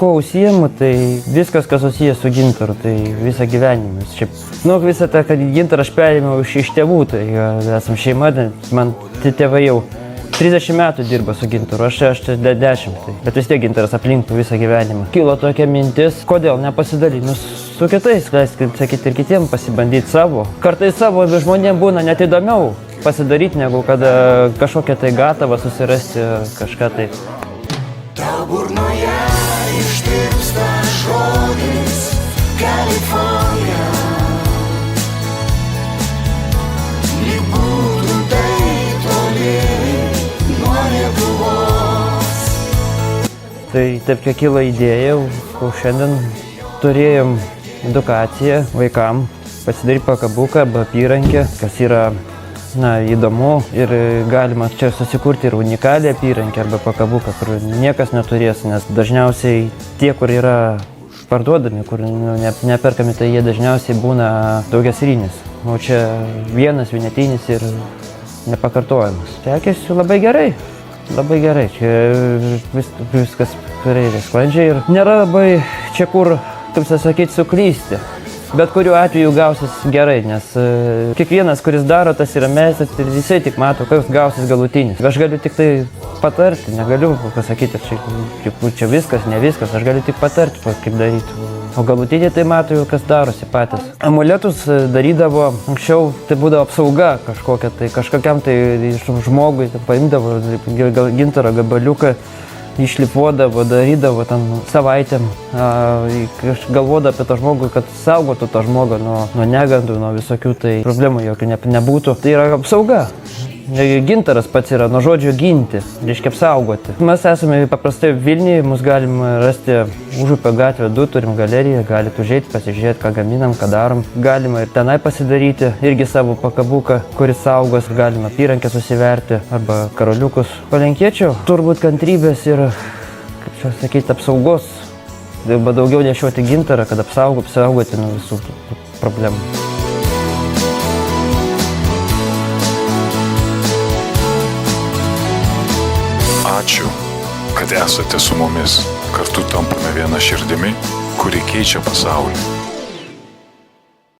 kuo užsiimu, tai viskas, kas susijęs su gintaru, tai visą gyvenimą. Šiaip, visą tą, kad gintarą aš perėmiau iš tėvų, tai esam šeima, man tėvai jau 30 metų dirba su gintaru, aš 10, tai. Bet vis tiek gintaras aplinkų visą gyvenimą. Kilo tokia mintis, kodėl nepasidalinus su kitais, sakyti, ir kitiem pasibandyti savo. Kartais savo žmonėm būna net įdomiau pasidaryti, negu kad kažkokią tai gatavą susirasti kažką tai. Tau burnoje ištirpsta žodis Kalifornija. Lyg būtum taip toli nuo Lietuvos. Tai taip, kiek kilo idėja, šiandien turėjom edukaciją vaikam, pasidaryti pakabuką arba apyrankę, kas yra įdomu ir galima čia susikurti ir unikalią apyrankę arba pakabuką, kur niekas neturės, nes dažniausiai tie, kur yra parduodami, kur neperkami, tai jie dažniausiai būna daugiaserinis. O čia vienetinis ir nepakartojamas. Sekėsi labai gerai. Labai gerai, čia viskas praeidė sklandžiai ir nėra labai čia kur, kaip sakyti, suklysti. Bet kuriuo atveju gausis gerai, nes kiekvienas, kuris daro, tas yra meistras ir jisai tik mato, koks gausis galutinis. Aš galiu tik tai patarti, negaliu pasakyti, čia viskas, ne viskas, aš galiu tik patarti, kaip daryti. O galutinį tai mato jau, kas darosi patys. Amuletus darydavo anksčiau, tai būdavo apsauga kažkokia, tai kažkokiam tai žmogui paimdavo gintaro gabaliuką, išlipuodavo, darydavo ten savaitėm, galvodavo apie tą žmogų, kad saugotų tą žmogų nuo negandų, nuo visokių tai problemų jokių nebūtų. Tai yra apsauga. Gintaras pats yra nuo žodžio ginti, reiškia apsaugoti. Mes esame paprastai Vilniuje, mus galima rasti Užupio gatvė 2, turim galeriją, galite užeiti, pasižiūrėti, ką gaminam, ką darom. Galima ir tenai pasidaryti, irgi savo pakabuką, kuris saugos, galima apyrankę susiverti arba karoliukus. Palinkėčiau turbūt kantrybės ir, kaip čia sakyti, apsaugos, daugiau nešioti gintarą, kad apsaugoti nuo visų problemų. Ačiū, kad esate su mumis. Kartu tampame viena širdimi, kuri keičia pasaulį.